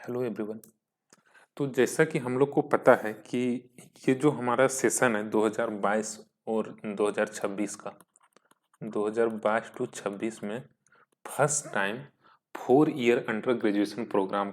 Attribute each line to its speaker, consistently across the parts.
Speaker 1: Hello everyone. तो जैसा कि हम लोग को पता है कि ये जो हमारा सेशन है 2022 और 2026 का 2022 टू 26 में first time 4 year under graduation program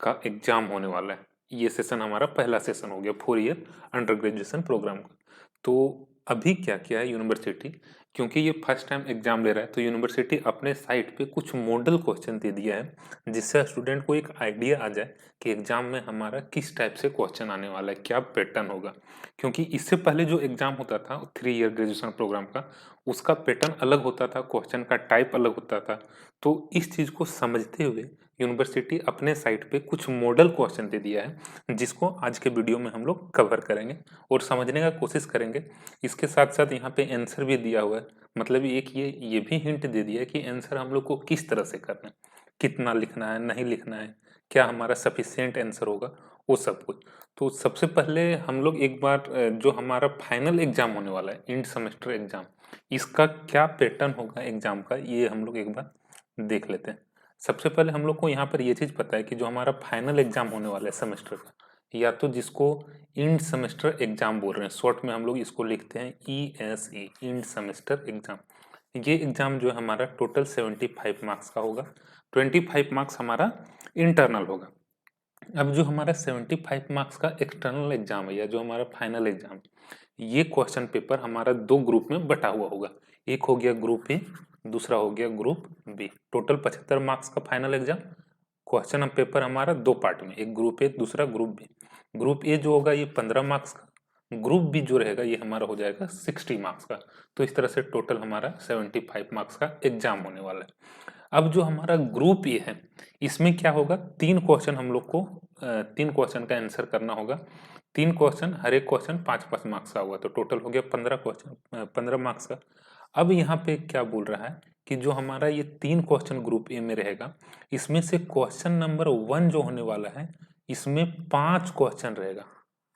Speaker 1: का एग्जाम होने वाला है। ये सेशन हमारा पहला सेशन हो गया 4 ईयर अंडर ग्रेजुएशन प्रोग्राम का। तो अभी क्या किया है यूनिवर्सिटी, क्योंकि ये फर्स्ट टाइम एग्जाम ले रहा है तो यूनिवर्सिटी अपने साइट पे कुछ मॉडल क्वेश्चन दे दिया है जिससे स्टूडेंट को एक आइडिया आ जाए कि एग्जाम में हमारा किस टाइप से क्वेश्चन आने वाला है, क्या पैटर्न होगा। क्योंकि इससे पहले जो एग्जाम होता था 3 ईयर ग्रेजुएशन प्रोग्राम का, उसका पैटर्न अलग होता था, क्वेश्चन का टाइप अलग होता था। तो इस चीज़ को समझते हुए यूनिवर्सिटी अपने साइट पे कुछ मॉडल क्वेश्चन दे दिया है जिसको आज के वीडियो में हम लोग कवर करेंगे और समझने का कोशिश करेंगे। इसके साथ साथ यहाँ पे आंसर भी दिया हुआ है, मतलब एक ये भी हिंट दे दिया है कि आंसर हम लोग को किस तरह से करना है, कितना लिखना है, नहीं लिखना है, क्या हमारा सफिशिएंट आंसर होगा, वो सब कुछ। तो सबसे पहले हम लोग एक बार जो हमारा फाइनल एग्जाम होने वाला है, एंड सेमेस्टर एग्जाम, इसका क्या पैटर्न होगा एग्जाम का, ये हम लोग एक बार देख लेते हैं। सबसे पहले हम लोग को यहाँ पर ये चीज़ पता है कि जो हमारा फाइनल एग्जाम होने वाला है सेमेस्टर का, या तो जिसको इंड सेमेस्टर एग्जाम बोल रहे हैं, शॉर्ट में हम लोग इसको लिखते हैं ESE, इंड सेमेस्टर एग्जाम। ये एग्जाम जो है हमारा टोटल 75 मार्क्स का होगा। 25 मार्क्स हमारा इंटरनल होगा। अब जो हमारा 75 मार्क्स का एक्सटर्नल एग्जाम है या जो हमारा फाइनल एग्जाम, ये क्वेश्चन पेपर हमारा 2 ग्रुप में बटा हुआ होगा। एक हो गया ग्रुप ए, दूसरा हो गया ग्रुप बी। टोटल 75 मार्क्स का फाइनल एग्जाम। क्वेश्चन पेपर हमारा 2 पार्ट में, एक ग्रुप ए, दूसरा ग्रुप बी। ग्रुप ए जो होगा ये 15 मार्क्स का, ग्रुप बी जो रहेगा ये हमारा हो जाएगा 60 मार्क्स का। तो इस तरह से टोटल हमारा 75 मार्क्स का एग्जाम होने वाला है। अब जो हमारा ग्रुप ए है, इसमें क्या होगा, 3 क्वेश्चन हम लोग को 3 क्वेश्चन का आंसर करना होगा। 3 क्वेश्चन, हर एक क्वेश्चन 5-5 मार्क्स का होगा, तो टोटल हो गया 15 क्वेश्चन, 15 मार्क्स का। अब यहाँ पे क्या बोल रहा है कि जो हमारा ये 3 क्वेश्चन ग्रुप ए में रहेगा, इसमें से क्वेश्चन नंबर 1 जो होने वाला है, इसमें 5 क्वेश्चन रहेगा।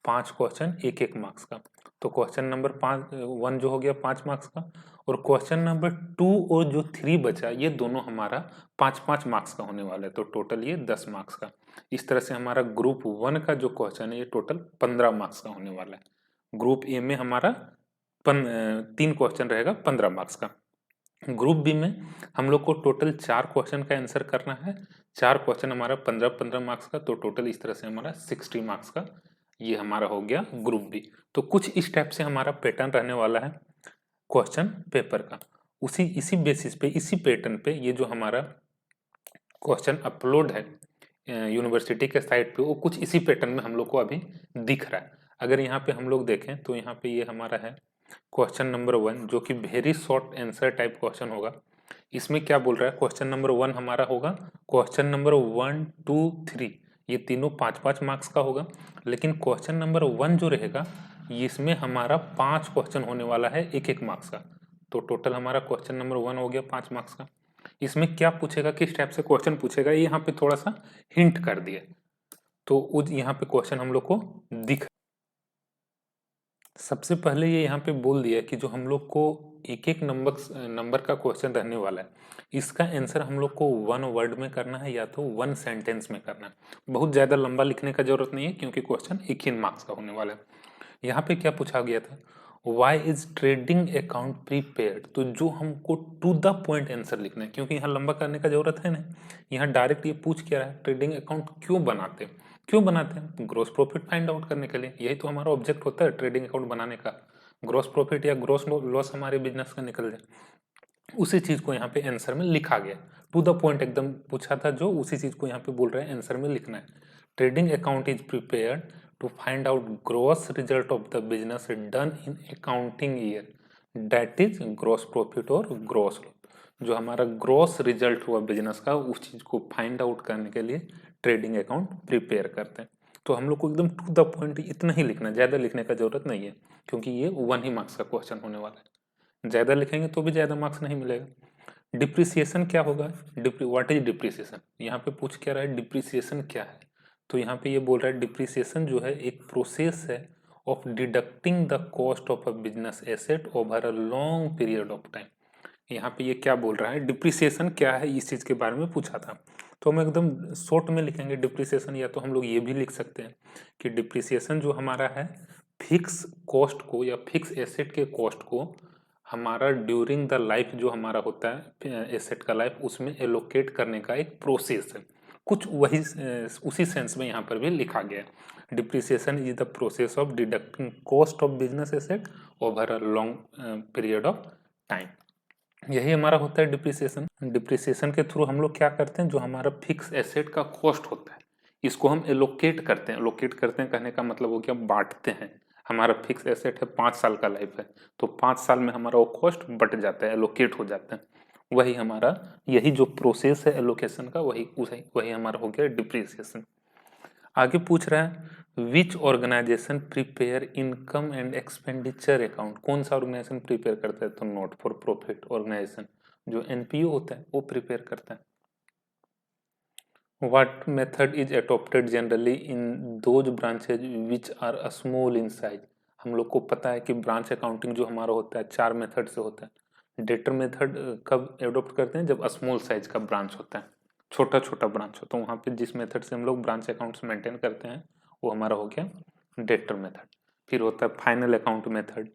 Speaker 1: 5 क्वेश्चन 1-1 मार्क्स का। तो क्वेश्चन नंबर 1 जो हो गया 5 मार्क्स का, और क्वेश्चन नंबर 2 और जो 3 बचा, ये दोनों हमारा 5-5 मार्क्स का होने वाला है, तो टोटल ये 10 मार्क्स का। इस तरह से हमारा ग्रुप 1 का जो क्वेश्चन है ये टोटल 15 मार्क्स का होने वाला है। ग्रुप ए में हमारा 3 क्वेश्चन रहेगा 15 मार्क्स का। ग्रुप बी में हम लोग को टोटल 4 क्वेश्चन का आंसर करना है। 4 क्वेश्चन हमारा 15-15 मार्क्स का, तो टोटल इस तरह से हमारा 60 मार्क्स का ये हमारा हो गया ग्रुप बी। तो कुछ इस टाइप से हमारा पैटर्न रहने वाला है क्वेश्चन पेपर का। इसी बेसिस पे, इसी पैटर्न पे ये जो हमारा क्वेश्चन अपलोड है यूनिवर्सिटी के साइट पे, वो कुछ इसी पैटर्न में हम लोग को अभी दिख रहा है। अगर यहाँ पे हम लोग देखें तो यहाँ पे ये हमारा है क्वेश्चन नंबर 1, जो कि very short answer type question होगा। इसमें क्या बोल रहा है, क्वेश्चन नंबर 1 हमारा होगा, क्वेश्चन नंबर 1, 2, 3 ये तीनों 5-5 मार्क्स का होगा। लेकिन क्वेश्चन नंबर 1 जो रहेगा, इसमें हमारा 5 क्वेश्चन होने वाला है 1-1 मार्क्स का। तो टोटल हमारा क्वेश्चन नंबर 1 हो गया 5 मार्क्स का। इसमें क्या पूछेगा, किस टाइप से क्वेश्चन पूछेगा, ये यहाँ पे थोड़ा सा हिंट कर दिया। तो यहाँ पे क्वेश्चन हम लोग को दिख, सबसे पहले ये यहाँ पे बोल दिया कि जो हम लोग को एक-एक नंबर का क्वेश्चन रहने वाला है, इसका आंसर हम लोग को 1 वर्ड में करना है या तो 1 सेंटेंस में करना है। बहुत ज़्यादा लंबा लिखने का जरूरत नहीं है, क्योंकि क्वेश्चन 1 ही मार्क्स का होने वाला है। यहाँ पे क्या पूछा गया था, why is trading account prepaid. तो जो हमको टू द पॉइंट आंसर लिखना है, क्योंकि यहाँ लंबा करने का जरूरत है नहीं। यहाँ डायरेक्ट ये पूछ क्या रहा है, ट्रेडिंग अकाउंट क्यों बनाते हैं, क्यों बनाते हैं, ग्रोस प्रॉफिट फाइंड आउट करने के लिए। यही तो हमारा ऑब्जेक्ट होता है ट्रेडिंग अकाउंट बनाने का, ग्रोस प्रॉफिट या ग्रोस लॉस हमारे बिजनेस का निकल जाए। उसी चीज को यहाँ पे आंसर में लिखा गया, टू द पॉइंट एकदम पूछा था, जो उसी चीज को यहाँ पे बोल रहे हैं आंसर में लिखना है। Trading account is prepared to find out gross result of the business done in accounting year, that is gross profit और gross loss। जो हमारा ग्रोस रिजल्ट हुआ बिजनेस का, उस चीज को फाइंड आउट करने के लिए ट्रेडिंग अकाउंट प्रिपेयर करते हैं। तो हम लोग को एकदम टू द पॉइंट इतना ही लिखना है, ज्यादा लिखने का जरूरत नहीं है, क्योंकि ये 1 ही मार्क्स का क्वेश्चन होने वाला है। ज्यादा लिखेंगे तो भी ज्यादा मार्क्स नहीं मिलेगा। डिप्रिसिएशन क्या होगा, व्हाट इज डिप्रिसिएशन, यहाँ पे पूछ क्या रहा है, डिप्रिसिएशन क्या है। तो यहाँ पे ये बोल रहा है डिप्रिसिएशन जो है एक प्रोसेस है of deducting the cost of a business asset over a long period of time. यहाँ पे ये क्या बोल रहा है, डिप्रिसिएशन क्या है, इस चीज के बारे में पूछा था। तो हम एकदम शॉर्ट में लिखेंगे डिप्रिसिएशन, या तो हम लोग ये भी लिख सकते हैं कि डिप्रिसिएशन जो हमारा है फिक्स कॉस्ट को या फिक्स एसेट के कॉस्ट को हमारा ड्यूरिंग द लाइफ जो हमारा होता है एसेट का लाइफ, उसमें एलोकेट करने का एक प्रोसेस है। कुछ वही उसी सेंस में यहाँ पर भी लिखा गया है। Depreciation is the process of deducting cost of business asset over a long period of time. यही हमारा होता है डिप्रिसिएशन। डिप्रिसिएशन के थ्रू हम लोग क्या करते हैं, जो हमारा फिक्स एसेट का कॉस्ट होता है इसको हम एलोकेट करते हैं। एलोकेट करते हैं कहने का मतलब हो गया बांटते हैं। हमारा फिक्स एसेट है 5 साल का लाइफ है, तो 5 साल में हमारा वो कॉस्ट बट जाता है, एलोकेट हो जाता है। वही हमारा यही जो प्रोसेस है एलोकेशन का, वही हमारा हो गया डिप्रिसिएशन। आगे पूछ रहा है which organisation prepare income and expenditure account. कौन सा ऑर्गेनाइजेशन प्रिपेयर करता है, तो नॉट फॉर प्रॉफिट ऑर्गेनाइजेशन जो एनपीओ होता है वो प्रिपेयर करता है। What method is adopted generally in those branches which are small in size. हम लोग को पता है कि ब्रांच अकाउंटिंग जो हमारा होता है 4 मेथड से होता है। डेटर मेथड कब एडॉप्ट करते हैं, जब स्मॉल साइज का ब्रांच होता है, छोटा छोटा ब्रांच हो, तो वहाँ पे जिस मेथड से हम लोग ब्रांच अकाउंट्स मेंटेन करते हैं वो हमारा हो गया डेटर मेथड। फिर होता है फाइनल अकाउंट मेथड,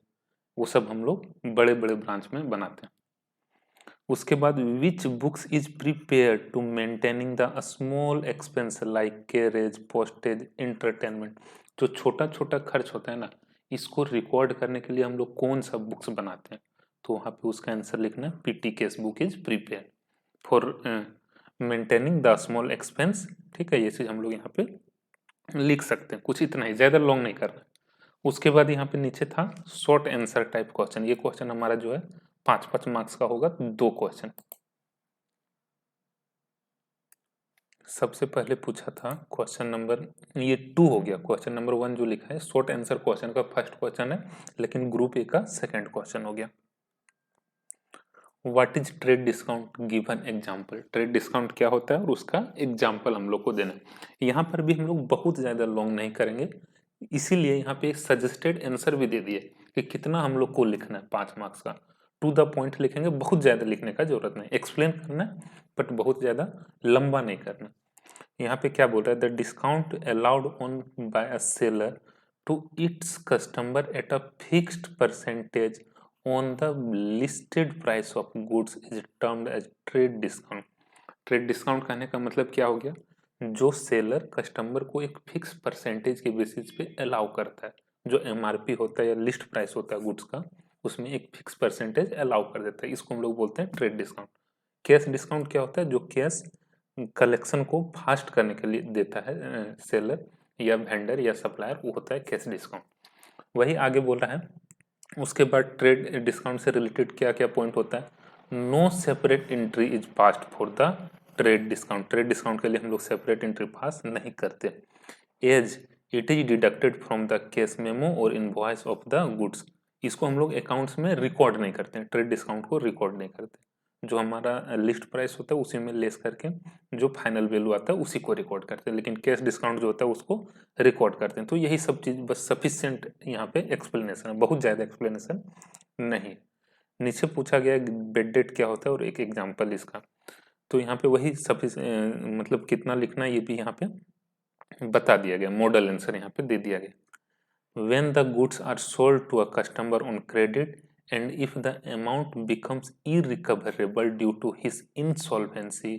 Speaker 1: वो सब हम लोग बड़े बड़े ब्रांच में बनाते हैं। उसके बाद which books is prepare to maintaining the small expense like carriage postage entertainment. जो छोटा छोटा खर्च होता है ना, इसको रिकॉर्ड करने के लिए हम लोग कौन सा बुक्स बनाते हैं, तो वहाँ पे उसका आंसर लिखना है PT case book is prepare for maintaining the small expense. ठीक है, ये चीज हम लोग यहाँ पे लिख सकते हैं, कुछ इतना ही, ज्यादा लॉन्ग नहीं करना। उसके बाद यहाँ पे नीचे था शॉर्ट आंसर टाइप क्वेश्चन। ये क्वेश्चन हमारा जो है 5-5 मार्क्स का होगा, 2 क्वेश्चन। सबसे पहले पूछा था क्वेश्चन नंबर, ये 2 हो गया। क्वेश्चन नंबर 1 जो लिखा है शॉर्ट आंसर क्वेश्चन का फर्स्ट क्वेश्चन है, लेकिन ग्रुप ए का सेकंड क्वेश्चन हो गया। What is trade discount, given example. Trade discount क्या होता है और उसका एग्जाम्पल हम लोग को देना है। यहाँ पर भी हम लोग बहुत ज्यादा लॉन्ग नहीं करेंगे, इसीलिए यहाँ पे एक सजेस्टेड आंसर भी दे दिए कि कितना हम लोग को लिखना है 5 मार्क्स का। टू द पॉइंट लिखेंगे, बहुत ज्यादा लिखने का जरूरत नहीं, एक्सप्लेन करना है बट बहुत ज्यादा लंबा नहीं करना। यहाँ पे क्या बोल रहा है, the discount allowed on by a seller to its customer at a fixed percentage on the listed price of goods is termed as trade discount. Trade discount कहने का मतलब क्या हो गया, जो सेलर कस्टमर को एक फिक्स परसेंटेज के बेसिस पे अलाउ करता है। जो एमआरपी होता है या लिस्ट प्राइस होता है गुड्स का, उसमें एक फिक्स परसेंटेज अलाउ कर देता है, इसको हम लोग बोलते हैं ट्रेड डिस्काउंट। कैश डिस्काउंट क्या होता है, जो कैश कलेक्शन को फास्ट करने के लिए देता है सेलर या वेंडर या सप्लायर, वो होता है कैश डिस्काउंट। वही आगे बोल रहा है। उसके बाद ट्रेड डिस्काउंट से रिलेटेड क्या क्या पॉइंट होता है, no separate entry is passed for the trade discount. Trade discount के लिए हम लोग सेपरेट एंट्री पास नहीं करते, as it is deducted from the cash memo और इनवॉइस ऑफ द गुड्स। इसको हम लोग अकाउंट्स में रिकॉर्ड नहीं करते हैं, ट्रेड डिस्काउंट को रिकॉर्ड नहीं करते। जो हमारा लिस्ट प्राइस होता है उसी में लेस करके जो फाइनल वैल्यू आता है उसी को रिकॉर्ड करते हैं, लेकिन कैश डिस्काउंट जो होता है उसको रिकॉर्ड करते हैं। तो यही सब चीज बस सफिशिएंट यहाँ पे एक्सप्लेनेशन है, बहुत ज्यादा एक्सप्लेनेशन नहीं। नीचे पूछा गया बेड डेट क्या होता है और एक एग्जाम्पल इसका, तो यहाँ पे वही मतलब कितना लिखना ये भी यहाँ पे बता दिया गया, मॉडल आंसर यहाँ पे दे दिया गया। When the goods are sold to a customer on credit and if the amount becomes irrecoverable due to his insolvency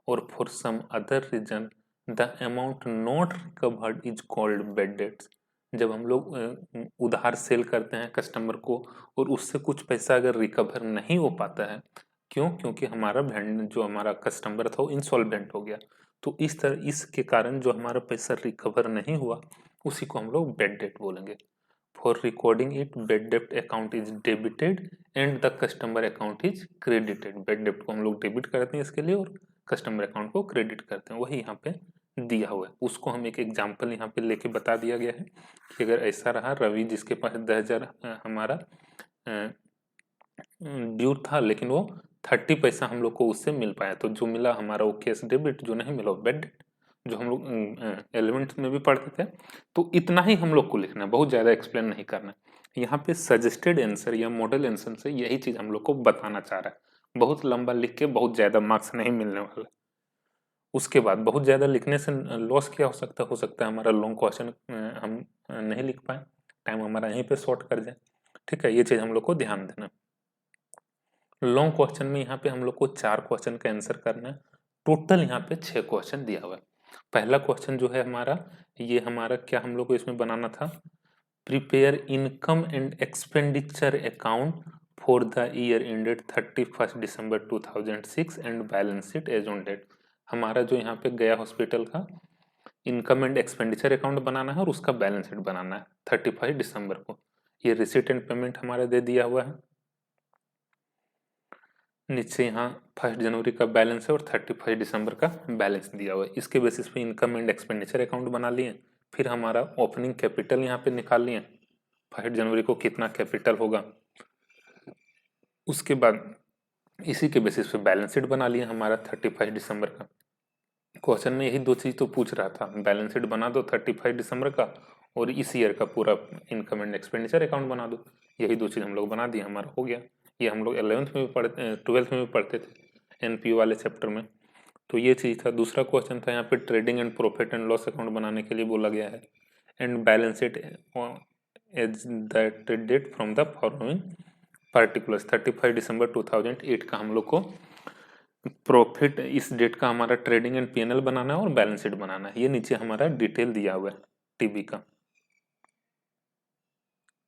Speaker 1: or for some other reason, the amount not recovered is called bad debts। जब हम लोग उधार cell करते हैं customer को और उससे कुछ पैसा अगर रिकवर नहीं हो पाता है, क्यों, क्योंकि हमारा जो हमारा कस्टमर था वो इंसॉल्वेंट हो गया, तो इस तरह इसके कारण जो हमारा पैसा रिकवर नहीं हुआ उसी को हम लोग बैड डेट बोलेंगे। For recording it, bad debt account is debited and the customer account is credited। bad debt को हम लोग डेबिट करते हैं इसके लिए और कस्टमर अकाउंट को क्रेडिट करते हैं, वही यहाँ पे दिया हुआ है। उसको हम एक एग्जांपल यहाँ पे लेके बता दिया गया है कि अगर ऐसा रहा, रवि जिसके पास 10,000 हमारा ड्यू था, लेकिन वो 30 पैसा हम लोग को उससे मिल पाया, तो जो मिला हमारा वो कैश डेबिट, जो नहीं मिला वो बैड डेट, जो हम लोग एलिमेंट्स में भी पढ़ते थे। तो इतना ही हम लोग को लिखना है, बहुत ज्यादा एक्सप्लेन नहीं करना। यहाँ पे सजेस्टेड आंसर या मॉडल आंसर से यही चीज हम लोग को बताना चाह रहा है, बहुत लंबा लिख के बहुत ज्यादा मार्क्स नहीं मिलने वाला। उसके बाद बहुत ज़्यादा लिखने से लॉस क्या हो सकता है हमारा लॉन्ग क्वेश्चन हम नहीं लिख पाए, टाइम हमारा यहीं पे शॉर्ट कर जाए। ठीक है, ये चीज़ हम लोग को ध्यान देना। लॉन्ग क्वेश्चन में यहाँ पे हम लोग को 4 क्वेश्चन का आंसर करना है। टोटल यहाँ पे 6 क्वेश्चन दिया हुआ है। पहला क्वेश्चन जो है हमारा, ये हमारा क्या हम लोग को इसमें बनाना था, prepare income and expenditure account for the year ended 31 December 2006 and balance sheet as on date. हमारा जो यहाँ पे गया हॉस्पिटल का इनकम एंड एक्सपेंडिचर अकाउंट बनाना है और उसका बैलेंस शीट बनाना है 31 दिसंबर को। ये रिसीट एंड पेमेंट हमारा दे दिया हुआ है, नीचे यहाँ 1 जनवरी का बैलेंस है और 31 दिसंबर का बैलेंस दिया हुआ है। इसके बेसिस पे इनकम एंड एक्सपेंडिचर अकाउंट बना लिए। फिर हमारा ओपनिंग कैपिटल यहाँ पे निकाल लिए, 1 जनवरी को कितना कैपिटल होगा। उसके बाद इसी के बेसिस पे बैलेंस शीट बना लिए हमारा 31 दिसंबर का। क्वेश्चन में यही 2 चीज तो पूछ रहा था, बैलेंस शीट बना दो 31 दिसंबर का और इस ईयर का पूरा इनकम एंड एक्सपेंडिचर अकाउंट बना दो। यही 2 चीज हम लोग बना दिए, हमारा हो गया। ये हम लोग 11th में भी पढ़ते, 12th में भी पढ़ते थे एनपीओ वाले चैप्टर में। तो ये चीज था। दूसरा क्वेश्चन था यहाँ पे trading and profit and loss account बनाने के लिए बोला गया है, and balance sheet as that date from the following particulars. 35 दिसंबर 2008 का हम लोग को प्रॉफिट, इस डेट का हमारा ट्रेडिंग एंड पीएनएल बनाना है और बैलेंस शीट बनाना है। ये नीचे हमारा डिटेल दिया हुआ है टीबी का।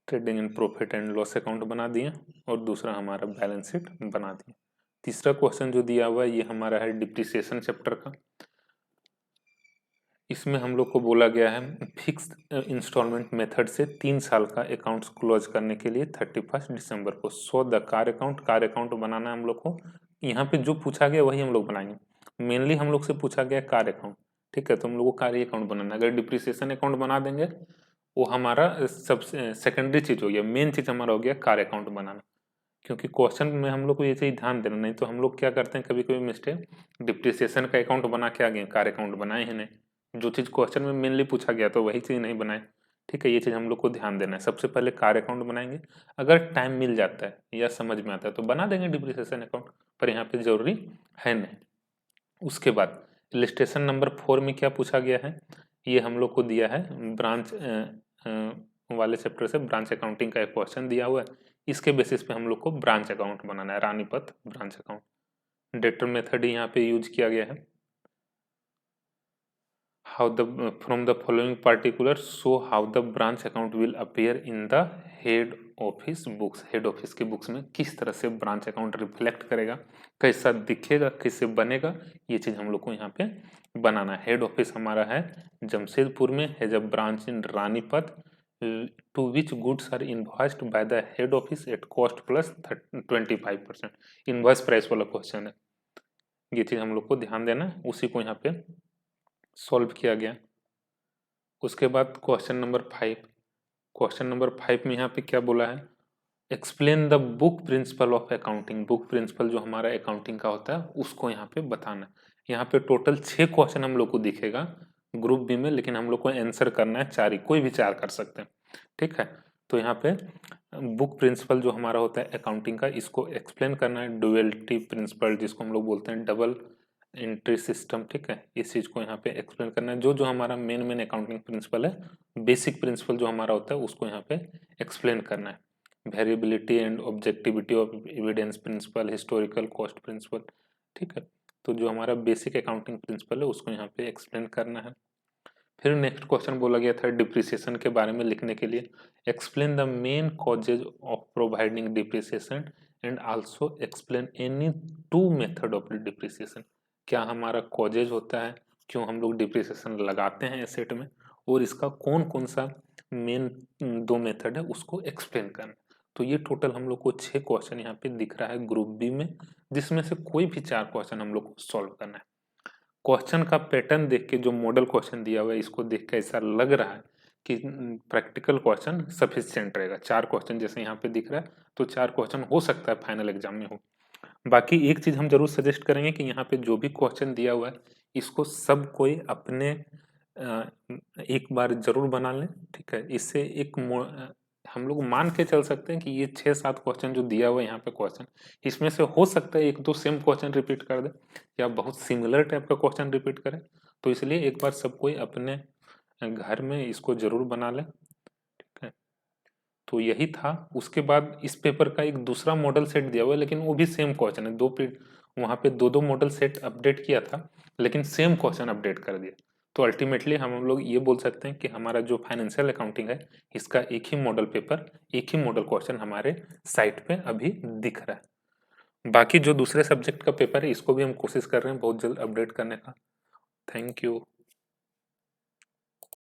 Speaker 1: Trading and profit and loss account बना दिए और दूसरा हमारा बैलेंस शीट बना दिए। तीसरा क्वेश्चन जो दिया हुआ है ये हमारा है डिप्रिसिएशन चैप्टर का। इसमें हम लोग को बोला गया है फिक्स इंस्टॉलमेंट मेथड से 3 साल का अकाउंट्स क्लोज करने के लिए 31 दिसंबर को सो द कार अकाउंट बनाना है हम लोग को। यहाँ पे जो पूछा गया वही हम लोग बनाएंगे। मेनली हम लोग से पूछा गया कार अकाउंट, ठीक है, तो हम लोग को कार अकाउंट बनाना है। अगर डिप्रिसिएशन अकाउंट बना देंगे वो हमारा सबसे सेकेंडरी चीज हो गया, मेन चीज हमारा हो गया कार अकाउंट बनाना। क्योंकि क्वेश्चन में हम लोग को ये चीज ध्यान देना, नहीं तो हम लोग क्या करते हैं कभी कभी मिस्टेक, डिप्रिसिएशन का अकाउंट बना के आ गए, कार अकाउंट बनाए ही नहीं। जो चीज क्वेश्चन में मेनली पूछा गया तो वही चीज नहीं बनाए। ठीक है, ये चीज हम लोग को ध्यान देना है। सबसे पहले कार अकाउंट बनाएंगे, अगर टाइम मिल जाता है या समझ में आता है तो बना देंगे डिप्रिसिएशन अकाउंट, पर यहाँ पे जरूरी है नहीं। उसके बाद इलिस्ट्रेशन नंबर 4 में क्या पूछा गया है, ये हम लोग को दिया है ब्रांच वाले चैप्टर से ब्रांच अकाउंटिंग का एक क्वेश्चन दिया हुआ है। इसके बेसिस पे हम लोग को ब्रांच अकाउंट बनाना है, Ranipet branch account. Debtor method यहाँ पे यूज किया गया है। how the from the following particulars show how the branch account will appear in the head office books। Head office की बुक्स में किस तरह से ब्रांच अकाउंट रिफ्लेक्ट करेगा, कैसा दिखेगा, कैसे बनेगा, ये चीज हम लोग को यहाँ पे बनाना है। हेड ऑफिस हमारा है जमशेदपुर में, has a branch in Ranipat, to which goods are invoiced by the head office at cost plus 25%। Invoice price वाला क्वेश्चन है, ये चीज हम लोग को ध्यान देना है। उसी को यहाँ पे सॉल्व किया गया। उसके बाद क्वेश्चन नंबर 5, क्वेश्चन नंबर 5 में यहाँ पे क्या बोला है, explain the book principle of accounting. Book principle जो हमारा अकाउंटिंग का होता है उसको यहाँ पे बताना है। यहाँ पे टोटल 6 क्वेश्चन हम लोग को दिखेगा ग्रुप बी में, लेकिन हम लोग को आंसर करना है 4 ही, कोई भी 4 कर सकते हैं। ठीक है, तो यहाँ पे बुक प्रिंसिपल जो हमारा होता है अकाउंटिंग का, इसको एक्सप्लेन करना है। ड्यूअलिटी प्रिंसिपल जिसको हम लोग बोलते हैं डबल एंट्री सिस्टम, ठीक है, इस चीज को यहाँ पे एक्सप्लेन करना है। जो जो हमारा मेन अकाउंटिंग प्रिंसिपल है, बेसिक प्रिंसिपल जो हमारा होता है उसको यहाँ पे एक्सप्लेन करना है। Variability and objectivity of evidence principle, historical cost principle, ठीक है, तो जो हमारा बेसिक अकाउंटिंग प्रिंसिपल है उसको यहाँ पे एक्सप्लेन करना है। फिर नेक्स्ट क्वेश्चन बोला गया था डिप्रिसिएशन के बारे में लिखने के लिए, explain the main causes of providing depreciation and also explain any 2 method of depreciation. क्या हमारा कॉजेज होता है, क्यों हम लोग डिप्रिसिएशन लगाते हैं एसेट में, और इसका कौन कौन सा मेन 2 मेथड है उसको एक्सप्लेन करना। तो ये टोटल हम लोग को 6 क्वेश्चन यहाँ पे दिख रहा है ग्रुप बी में, जिसमें से कोई भी 4 क्वेश्चन हम लोग को सॉल्व करना है। क्वेश्चन का पैटर्न देख के, जो मॉडल क्वेश्चन दिया हुआ है इसको देख के ऐसा लग रहा है कि प्रैक्टिकल क्वेश्चन सफिशिएंट रहेगा। 4 क्वेश्चन जैसे यहाँ पे दिख रहा है, तो 4 क्वेश्चन हो सकता है फाइनल एग्जाम में हो। बाकी एक चीज हम जरूर सजेस्ट करेंगे कि यहाँ पे जो भी क्वेश्चन दिया हुआ है इसको सब कोई अपने एक बार जरूर बना लें। ठीक है, इससे एक हम लोग मान के चल सकते हैं कि ये 6-7 क्वेश्चन जो दिया हुआ है यहाँ पे क्वेश्चन, इसमें से हो सकता है 1-2 सेम क्वेश्चन रिपीट कर दे या बहुत सिमिलर टाइप का क्वेश्चन रिपीट करे। तो इसलिए एक बार सब कोई अपने घर में इसको जरूर बना ले, ठीक है। तो यही था। उसके बाद इस पेपर का एक दूसरा मॉडल सेट दिया हुआ है, लेकिन वो भी सेम क्वेश्चन है। वहाँ पे 2-2 मॉडल सेट अपडेट किया था, लेकिन सेम क्वेश्चन अपडेट कर दिया। तो अल्टीमेटली हम लोग ये बोल सकते हैं कि हमारा जो फाइनेंशियल अकाउंटिंग है, इसका एक ही मॉडल पेपर, एक ही मॉडल क्वेश्चन हमारे साइट पे अभी दिख रहा है। बाकी जो दूसरे सब्जेक्ट का पेपर है, इसको भी हम कोशिश कर रहे हैं बहुत जल्द अपडेट करने का। Thank you.